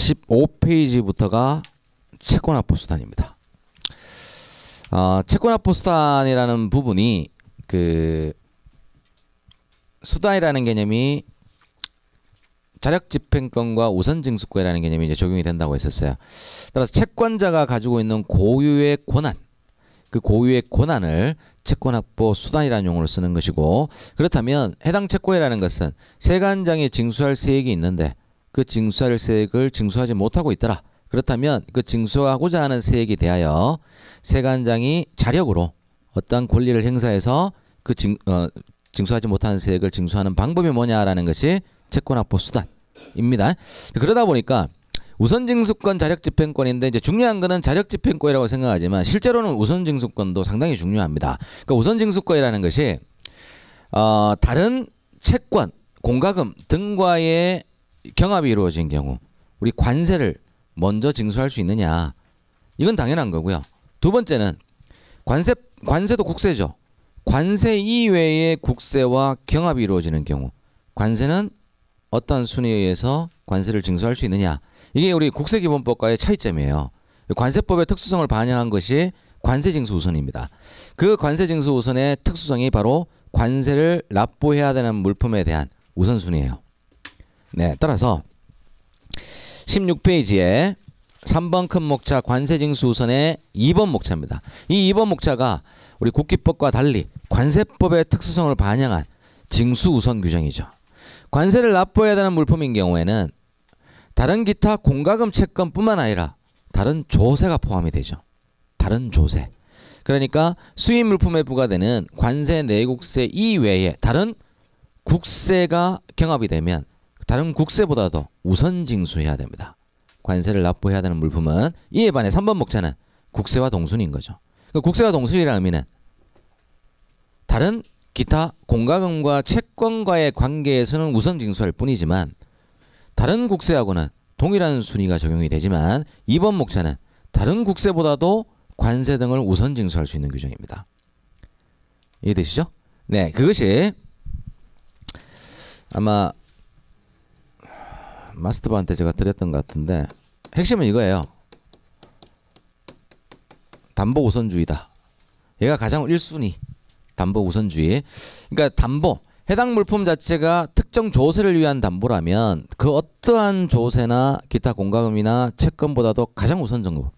15페이지부터가 채권합보수단입니다. 채권합보수단이라는 부분이 그 수단이라는 개념이 자력집행권과 우선징수권이라는 개념이 이제 적용이 된다고 했었어요. 따라서 채권자가 가지고 있는 고유의 권한, 그 고유의 권한을 채권합보 수단이라는 용어로 쓰는 것이고, 그렇다면 해당 채권이라는 것은 세관장이 징수할 세액이 있는데 그 징수할 세액을 징수하지 못하고 있더라. 그렇다면 그 징수하고자 하는 세액에 대하여 세관장이 자력으로 어떠한 권리를 행사해서 그 징수하지 못하는 세액을 징수하는 방법이 뭐냐라는 것이 채권합보 수단입니다. 그러다 보니까 우선징수권, 자력집행권인데 이제 중요한 거는 자력집행권이라고 생각하지만 실제로는 우선징수권도 상당히 중요합니다. 그러니까 우선징수권이라는 것이 다른 채권, 공과금 등과의 경합이 이루어진 경우 우리 관세를 먼저 징수할 수 있느냐, 이건 당연한 거고요. 두 번째는 관세도 국세죠. 관세 이외의 국세와 경합이 이루어지는 경우 관세는 어떤 순위에 의해서 관세를 징수할 수 있느냐, 이게 우리 국세기본법과의 차이점이에요. 관세법의 특수성을 반영한 것이 관세징수우선입니다. 그 관세징수우선의 특수성이 바로 관세를 납부해야 되는 물품에 대한 우선순위예요. 네, 따라서 16페이지에 3번 큰 목차 관세징수우선의 2번 목차입니다. 이 2번 목차가 우리 국기법과 달리 관세법의 특수성을 반영한 징수우선 규정이죠. 관세를 납부해야 되는 물품인 경우에는 다른 기타 공과금 채권뿐만 아니라 다른 조세가 포함이 되죠. 다른 조세. 그러니까 수입 물품에 부과되는 관세 내국세 이외에 다른 국세가 경합이 되면 다른 국세보다도 우선 징수해야 됩니다. 관세를 납부해야 되는 물품은. 이에 반해 3번 목차는 국세와 동순인 거죠. 국세와 동순이라는 의미는 다른 기타 공과금과 채권과의 관계에서는 우선 징수할 뿐이지만 다른 국세하고는 동일한 순위가 적용이 되지만 2번 목차는 다른 국세보다도 관세 등을 우선 징수할 수 있는 규정입니다. 이해되시죠? 네, 그것이 아마 마스터반한테 제가 드렸던 것 같은데 핵심은 이거예요. 담보 우선주의다. 얘가 가장 1순위. 담보 우선주의. 그러니까 담보, 해당 물품 자체가 특정 조세를 위한 담보라면 그 어떠한 조세나 기타 공과금이나 채권보다도 가장 우선적으로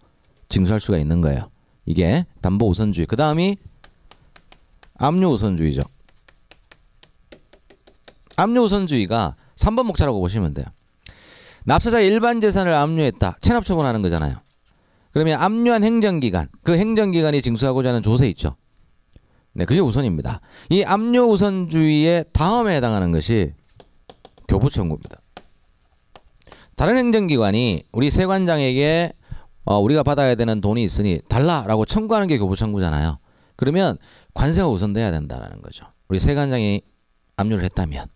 징수할 수가 있는 거예요. 이게 담보 우선주의. 그 다음이 압류 우선주의죠. 압류 우선주의가 3번 목차라고 보시면 돼요. 납세자의 일반 재산을 압류했다. 체납 처분하는 거잖아요. 그러면 압류한 행정기간, 그 행정기관이 징수하고자 하는 조세 있죠. 네, 그게 우선입니다. 이 압류 우선주의의 다음에 해당하는 것이 교부청구입니다. 다른 행정기관이 우리 세관장에게 우리가 받아야 되는 돈이 있으니 달라라고 청구하는 게 교부청구잖아요. 그러면 관세가 우선돼야 된다는 거죠. 우리 세관장이 압류를 했다면.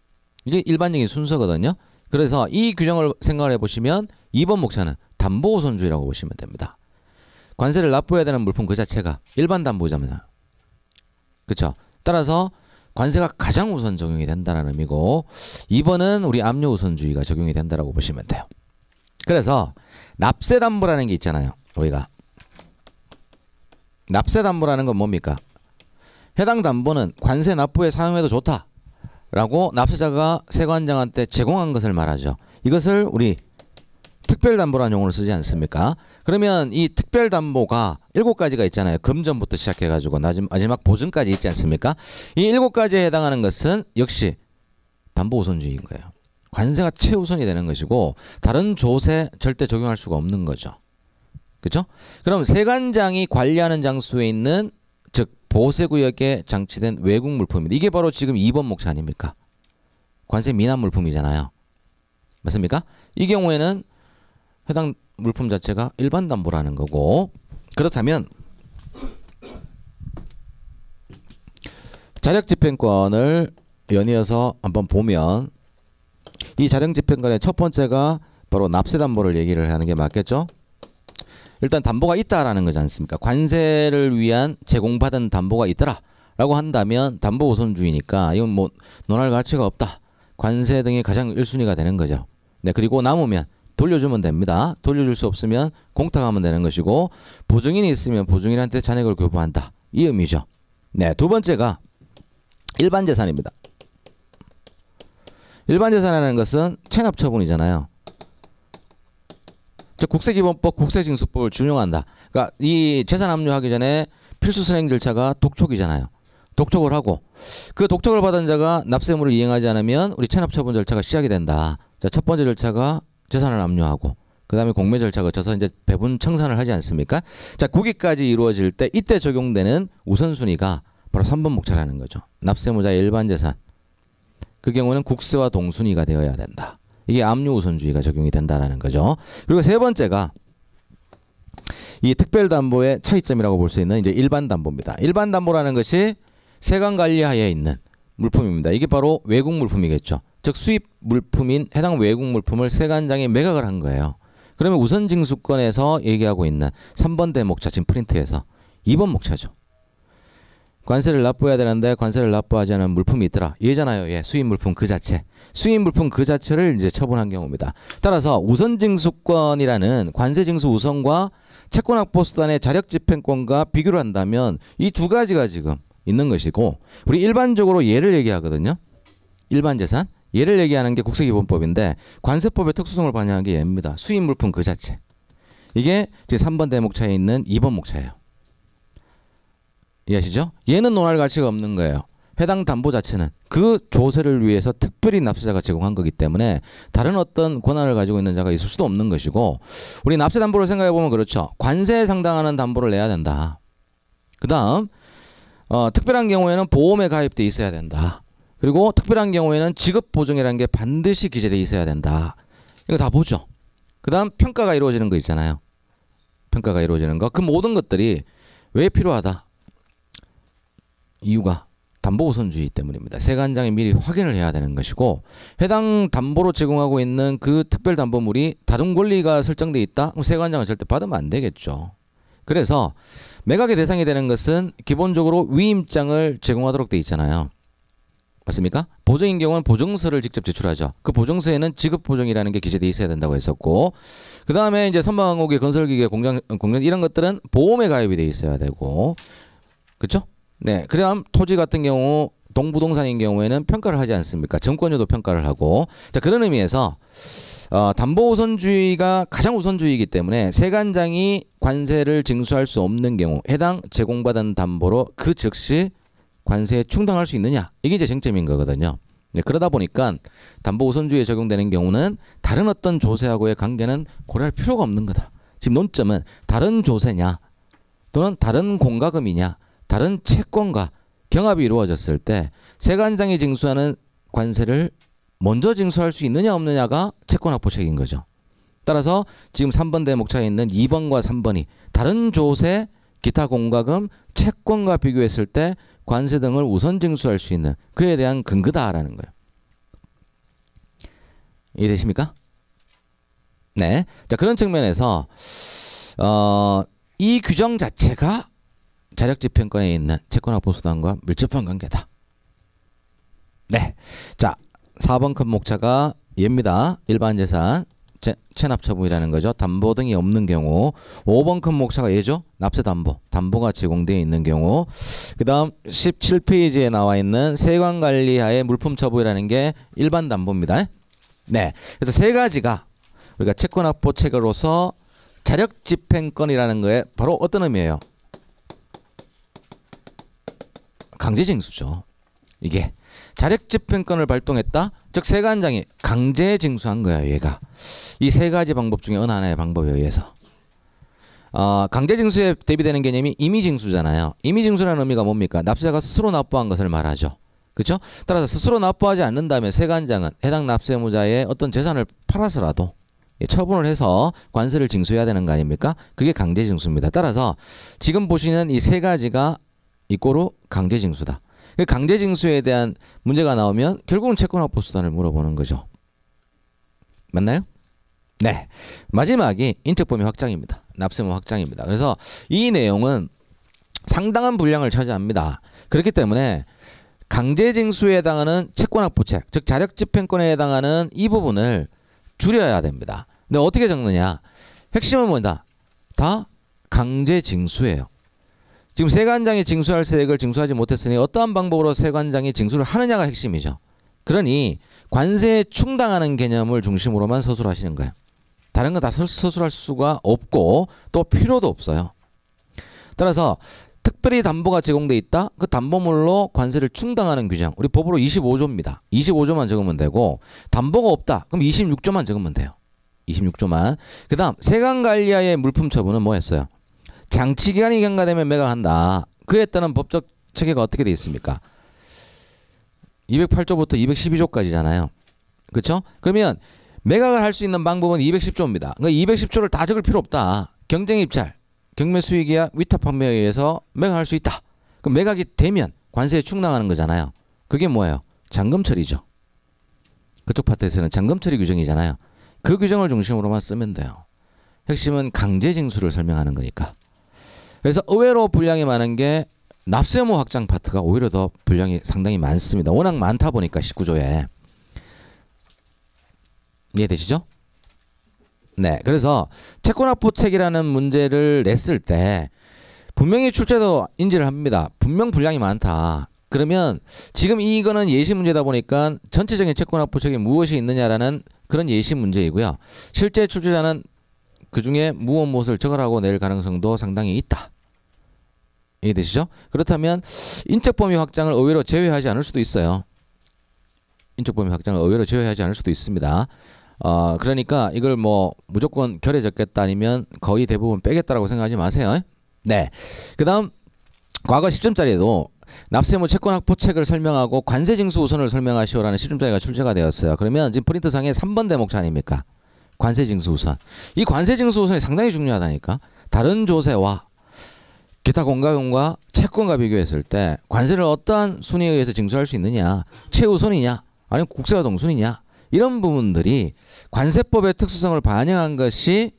이게 일반적인 순서거든요. 그래서 이 규정을 생각을 해보시면 2번 목차는 담보 우선주의라고 보시면 됩니다. 관세를 납부해야 되는 물품 그 자체가 일반 담보자입니다. 그렇죠? 따라서 관세가 가장 우선 적용이 된다는 의미고 2번은 우리 압류 우선주의가 적용이 된다라고 보시면 돼요. 그래서 납세담보라는 게 있잖아요. 우리가 납세담보라는 건 뭡니까? 해당 담보는 관세 납부에 사용해도 좋다라고 납세자가 세관장한테 제공한 것을 말하죠. 이것을 우리 특별담보라는 용어를 쓰지 않습니까? 그러면 이 특별담보가 7가지가 있잖아요. 금전부터 시작해가지고 마지막 보증까지 있지 않습니까? 이 7가지에 해당하는 것은 역시 담보 우선주의인 거예요. 관세가 최우선이 되는 것이고 다른 조세 절대 적용할 수가 없는 거죠. 그렇죠? 그럼 세관장이 관리하는 장소에 있는 즉 보세구역에 장치된 외국 물품입니다. 이게 바로 지금 2번 목차 아닙니까? 관세 미납 물품이잖아요. 맞습니까? 이 경우에는 해당 물품 자체가 일반 담보라는 거고, 그렇다면 자력집행권을 연이어서 한번 보면 이 자력집행권의 첫 번째가 바로 납세담보를 얘기를 하는 게 맞겠죠? 일단 담보가 있다라는 거지 않습니까? 관세를 위한 제공받은 담보가 있더라 라고 한다면 담보 우선주의니까 이건 뭐 논할 가치가 없다. 관세 등이 가장 1순위가 되는 거죠. 네, 그리고 남으면 돌려주면 됩니다. 돌려줄 수 없으면 공탁하면 되는 것이고 보증인이 있으면 보증인한테 잔액을 교부한다. 이 의미죠. 네, 두 번째가 일반 재산입니다. 일반 재산이라는 것은 체납 처분이잖아요. 즉 국세기본법, 국세징수법을 준용한다. 그러니까 이 재산 압류하기 전에 필수 선행 절차가 독촉이잖아요. 독촉을 하고 그 독촉을 받은 자가 납세의무를 이행하지 않으면 우리 체납 처분 절차가 시작이 된다. 자, 첫 번째 절차가 재산을 압류하고 그 다음에 공매 절차 거쳐서 이제 배분 청산을 하지 않습니까? 자, 구기까지 이루어질 때 이때 적용되는 우선순위가 바로 3번 목차라는 거죠. 납세의무자의 일반 재산. 그 경우는 국세와 동순위가 되어야 된다. 이게 압류 우선주의가 적용이 된다라는 거죠. 그리고 세 번째가 이 특별담보의 차이점이라고 볼 수 있는 이제 일반 담보입니다. 일반 담보라는 것이 세관 관리하에 있는 물품입니다. 이게 바로 외국 물품이겠죠. 즉 수입 물품인 해당 외국 물품을 세관장이 매각을 한 거예요. 그러면 우선 징수권에서 얘기하고 있는 3번 대목차 지금 프린트에서 2번 목차죠. 관세를 납부해야 되는데 관세를 납부하지 않은 물품이 있더라. 얘잖아요. 예, 수입 물품 그 자체. 수입 물품 그 자체를 이제 처분한 경우입니다. 따라서 우선 징수권이라는 관세 징수 우선과 채권 확보 수단의 자력 집행권과 비교를 한다면 이 두 가지가 지금 있는 것이고 우리 일반적으로 얘를 얘기하거든요. 일반 재산. 얘를 얘기하는 게 국세기본법인데 관세법의 특수성을 반영한 게 얘입니다. 수입 물품 그 자체. 이게 지금 3번 대목차에 있는 2번 목차예요. 이해하시죠? 얘는 논할 가치가 없는 거예요. 해당 담보 자체는 그 조세를 위해서 특별히 납세자가 제공한 거기 때문에 다른 어떤 권한을 가지고 있는 자가 있을 수도 없는 것이고 우리 납세 담보를 생각해 보면 그렇죠. 관세에 상당하는 담보를 내야 된다. 그 다음 특별한 경우에는 보험에 가입돼 있어야 된다. 그리고 특별한 경우에는 지급보증이라는 게 반드시 기재돼 있어야 된다. 이거 다 보죠. 그 다음 평가가 이루어지는 거 있잖아요. 평가가 이루어지는 거. 그 모든 것들이 왜 필요하다? 이유가 담보 우선주의 때문입니다. 세관장이 미리 확인을 해야 되는 것이고 해당 담보로 제공하고 있는 그 특별 담보물이 다른 권리가 설정돼 있다? 그럼 세관장은 절대 받으면 안 되겠죠. 그래서 매각의 대상이 되는 것은 기본적으로 위임장을 제공하도록 돼 있잖아요. 맞습니까? 보증인 경우는 보증서를 직접 제출하죠. 그 보증서에는 지급보증이라는 게 기재돼 있어야 된다고 했었고 그 다음에 이제 선박항공기, 건설기계, 공장 이런 것들은 보험에 가입이 돼 있어야 되고 그렇죠? 네, 그럼 토지 같은 경우 동부동산인 경우에는 평가를 하지 않습니까? 증권료도 평가를 하고 자 그런 의미에서 담보 우선주의가 가장 우선주의이기 때문에 세관장이 관세를 징수할 수 없는 경우 해당 제공받은 담보로 그 즉시 관세에 충당할 수 있느냐 이게 이제 쟁점인 거거든요. 네, 그러다 보니까 담보 우선주의에 적용되는 경우는 다른 어떤 조세하고의 관계는 고려할 필요가 없는 거다. 지금 논점은 다른 조세냐 또는 다른 공과금이냐 다른 채권과 경합이 이루어졌을 때 세관장이 징수하는 관세를 먼저 징수할 수 있느냐 없느냐가 채권 확보책인 거죠. 따라서 지금 3번 대목차에 있는 2번과 3번이 다른 조세, 기타 공과금, 채권과 비교했을 때 관세 등을 우선 징수할 수 있는 그에 대한 근거다라는 거예요. 이해되십니까? 네. 자, 그런 측면에서 이 규정 자체가 자력집행권에 있는 채권확보수단과 밀접한 관계다. 네. 자, 4번 큰 목차가 얘입니다. 일반재산, 체납처분이라는 거죠. 담보 등이 없는 경우. 5번 큰 목차가 얘죠. 납세담보, 담보가 제공되어 있는 경우. 그 다음 17페이지에 나와 있는 세관관리하의 물품처분이라는 게 일반담보입니다. 네. 그래서 세 가지가 우리가 채권확보책으로서 자력집행권이라는 거에 바로 어떤 의미예요? 강제징수죠. 이게 자력집행권을 발동했다. 즉 세관장이 강제징수한 거야. 얘가 이 세 가지 방법 중에 어느 하나의 방법에 의해서 강제징수에 대비되는 개념이 임의징수잖아요. 임의징수라는 의미가 뭡니까? 납세자가 스스로 납부한 것을 말하죠. 그렇죠? 따라서 스스로 납부하지 않는다면 세관장은 해당 납세무자의 어떤 재산을 팔아서라도 처분을 해서 관세를 징수해야 되는 거 아닙니까? 그게 강제징수입니다. 따라서 지금 보시는 이 세 가지가 이꼬로 강제징수다. 강제징수에 대한 문제가 나오면 결국은 채권확보수단을 물어보는 거죠. 맞나요? 네. 마지막이 인적범위 확장입니다. 납세의무 확장입니다. 그래서 이 내용은 상당한 분량을 차지합니다. 그렇기 때문에 강제징수에 해당하는 채권확보책, 즉 자력집행권에 해당하는 이 부분을 줄여야 됩니다. 근데 어떻게 적느냐? 핵심은 뭐다? 다 강제 징수예요. 지금 세관장이 징수할 세액을 징수하지 못했으니 어떠한 방법으로 세관장이 징수를 하느냐가 핵심이죠. 그러니 관세에 충당하는 개념을 중심으로만 서술하시는 거예요. 다른 거 다 서술할 수가 없고 또 필요도 없어요. 따라서 특별히 담보가 제공돼 있다. 그 담보물로 관세를 충당하는 규정. 우리 법으로 25조입니다. 25조만 적으면 되고 담보가 없다. 그럼 26조만 적으면 돼요. 26조만. 그 다음 세관관리하의 물품 처분은 뭐 했어요? 장치기간이 경과되면 매각한다. 그에 따른 법적 체계가 어떻게 되어 있습니까? 208조부터 212조까지잖아요. 그렇죠? 그러면 매각을 할 수 있는 방법은 210조입니다. 그러니까 210조를 다 적을 필요 없다. 경쟁입찰, 경매수익계약, 위탁판매에 의해서 매각할 수 있다. 그럼 매각이 되면 관세에 충당하는 거잖아요. 그게 뭐예요? 잔금처리죠. 그쪽 파트에서는 잔금처리 규정이잖아요. 그 규정을 중심으로만 쓰면 돼요. 핵심은 강제징수를 설명하는 거니까. 그래서 의외로 분량이 많은 게 납세의무 확장 파트가 오히려 더 분량이 상당히 많습니다. 워낙 많다 보니까 19조에. 이해되시죠? 네. 그래서 채권납부책이라는 문제를 냈을 때 분명히 출제도 인지를 합니다. 분명 분량이 많다. 그러면 지금 이거는 예시 문제다 보니까 전체적인 채권납부책이 무엇이 있느냐라는 그런 예시 문제이고요. 실제 출제자는 그중에 무엇을 적으라고 낼 가능성도 상당히 있다. 이해되시죠? 그렇다면 인적 범위 확장을 의외로 제외하지 않을 수도 있어요. 인적 범위 확장을 의외로 제외하지 않을 수도 있습니다. 그러니까 이걸 뭐 무조건 결에 적겠다 아니면 거의 대부분 빼겠다라고 생각하지 마세요. 네. 그 다음 과거 10점짜리에도 납세의무 채권확보책을 설명하고 관세징수 우선을 설명하시오라는 10점짜리가 출제가 되었어요. 그러면 지금 프린트상에 3번 대목차 아닙니까? 관세징수 우선. 이 관세징수 우선이 상당히 중요하다니까. 다른 조세와 기타 공과금과 채권과 비교했을 때 관세를 어떠한 순위에 의해서 징수할 수 있느냐, 최우선이냐 아니면 국세와 동순이냐, 이런 부분들이 관세법의 특수성을 반영한 것이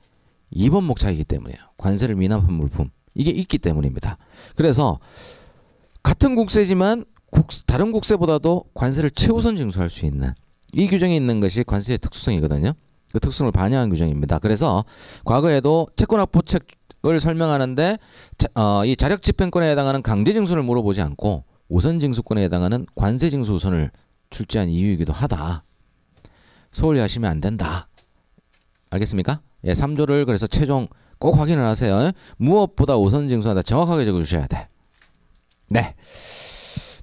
2번 목차이기 때문이에요. 관세를 미납한 물품. 이게 있기 때문입니다. 그래서 같은 국세지만 다른 국세보다도 관세를 최우선 징수할 수 있는 이 규정이 있는 것이 관세의 특수성이거든요. 그 특성을 반영한 규정입니다. 그래서 과거에도 채권확보책을 설명하는데 이 자력집행권에 해당하는 강제징수를 물어보지 않고 우선징수권에 해당하는 관세징수 우선을 출제한 이유이기도 하다. 소홀히 하시면 안 된다. 알겠습니까? 예, 3조를 그래서 최종 꼭 확인을 하세요. 무엇보다 우선징수하다 정확하게 적어주셔야 돼. 네.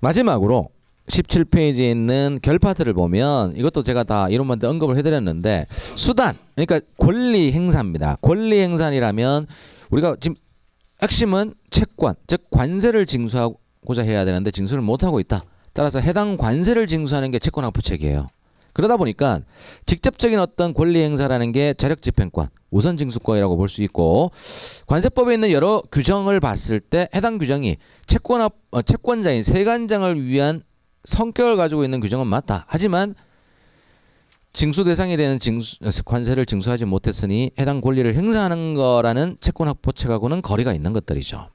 마지막으로 17페이지에 있는 결파트를 보면 이것도 제가 다 이론만 언급을 해드렸는데 수단, 그러니까 권리 행사입니다. 권리 행사이라면 우리가 지금 핵심은 채권, 즉 관세를 징수하고자 해야 되는데 징수를 못하고 있다. 따라서 해당 관세를 징수하는 게 채권확보책이에요. 그러다 보니까 직접적인 어떤 권리 행사라는 게 자력집행권, 우선징수권이라고 볼 수 있고 관세법에 있는 여러 규정을 봤을 때 해당 규정이 채권자인 세관장을 위한 성격을 가지고 있는 규정은 맞다. 하지만 징수 대상이 되는 관세를 징수하지 못했으니 해당 권리를 행사하는 거라는 채권확보책하고는 거리가 있는 것들이죠.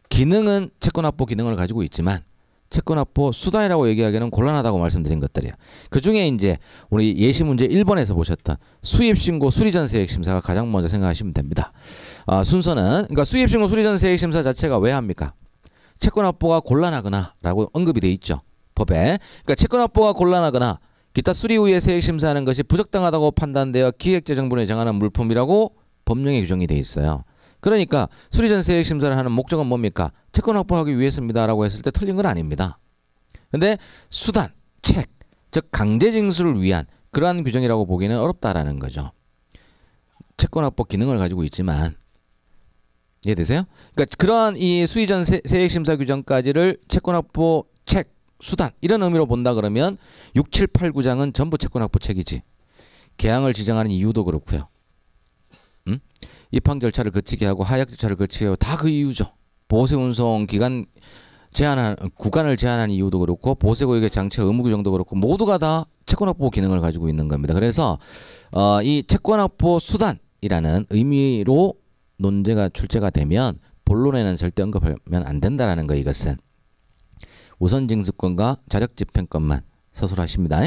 기능은 채권확보 기능을 가지고 있지만 채권확보 수단이라고 얘기하기는 곤란하다고 말씀드린 것들이에요. 그 중에 이제 우리 예시 문제 1번에서 보셨던 수입신고 수리전세액심사가 가장 먼저 생각하시면 됩니다. 순서는 그러니까 수입신고 수리전세액심사 자체가 왜 합니까? 채권확보가 곤란하거나 라고 언급이 돼 있죠. 법에. 그러니까 채권확보가 곤란하거나 기타 수리 후에 세액심사하는 것이 부적당하다고 판단되어 기획재정부에 정하는 물품이라고 법령에 규정이 돼 있어요. 그러니까 수리전세액심사를 하는 목적은 뭡니까? 채권 확보하기 위해서입니다라고 했을 때 틀린 건 아닙니다. 근데 수단, 책, 즉 강제징수를 위한 그러한 규정이라고 보기는 어렵다라는 거죠. 채권 확보 기능을 가지고 있지만 이해되세요? 그러니까 그러한 이 수리전세액심사 규정까지를 채권 확보 책, 수단 이런 의미로 본다 그러면 6, 7, 8, 9장은 전부 채권 확보 책이지. 개항을 지정하는 이유도 그렇고요. 입항 절차를 거치게 하고 하약 절차를 거치게 하고 다 그 이유죠. 보세 운송 기간 구간을 제한하는 이유도 그렇고 보세 고액의 장치 의무 규정도 그렇고 모두가 다 채권 확보 기능을 가지고 있는 겁니다. 그래서 이 채권 확보 수단이라는 의미로 논제가 출제가 되면 본론에는 절대 언급하면 안 된다라는 거. 이것은 우선징수권과 자력집행권만 서술하십니다.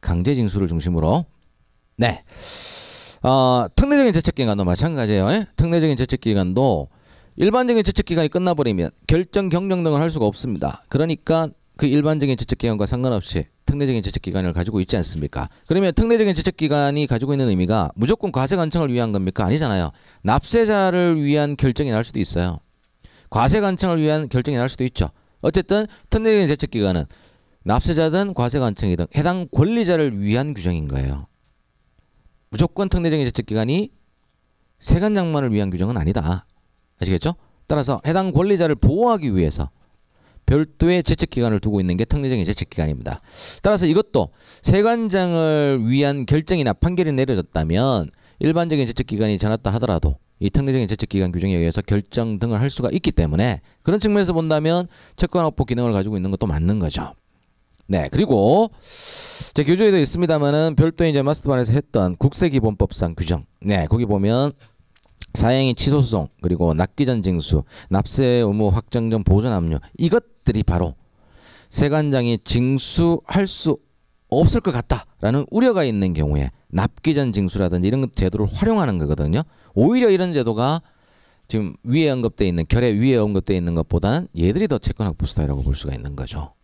강제징수를 중심으로. 네. 특례적인 제척기간도 마찬가지예요. 예? 특례적인 제척기간도 일반적인 제척기간이 끝나버리면 결정, 경정 등을 할 수가 없습니다. 그러니까 그 일반적인 제척기간과 상관없이 특례적인 제척기간을 가지고 있지 않습니까? 그러면 특례적인 제척기간이 가지고 있는 의미가 무조건 과세관청을 위한 겁니까? 아니잖아요. 납세자를 위한 결정이 날 수도 있어요. 과세관청을 위한 결정이 날 수도 있죠. 어쨌든 특례적인 제척기간은 납세자든 과세관청이든 해당 권리자를 위한 규정인 거예요. 무조건 특례적인 제척기간이 세관장만을 위한 규정은 아니다. 아시겠죠? 따라서 해당 권리자를 보호하기 위해서 별도의 제척기간을 두고 있는 게 특례적인 제척기간입니다. 따라서 이것도 세관장을 위한 결정이나 판결이 내려졌다면 일반적인 제척기간이 지났다 하더라도 이 특례적인 제척기간 규정에 의해서 결정 등을 할 수가 있기 때문에 그런 측면에서 본다면 채권확보 기능을 가지고 있는 것도 맞는 거죠. 네, 그리고 제 교조에도 있습니다만은 별도의 이제 마스터반에서 했던 국세기본법상 규정. 네, 거기 보면 사행위 취소소송 그리고 납기전 징수, 납세 의무 확정 전 보전 압류 이것들이 바로 세관장이 징수할 수 없을 것 같다라는 우려가 있는 경우에 납기전 징수라든지 이런 제도를 활용하는 거거든요. 오히려 이런 제도가 지금 위에 언급되어 있는 결의 위에 언급되어 있는 것보다는 얘들이 더 채권확보 수단이라고 볼 수가 있는 거죠.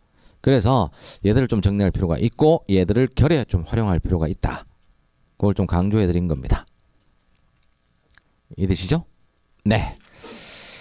그래서 얘들을 좀 정리할 필요가 있고 얘들을 결에 좀 활용할 필요가 있다. 그걸 좀 강조해 드린 겁니다. 이해되시죠? 네.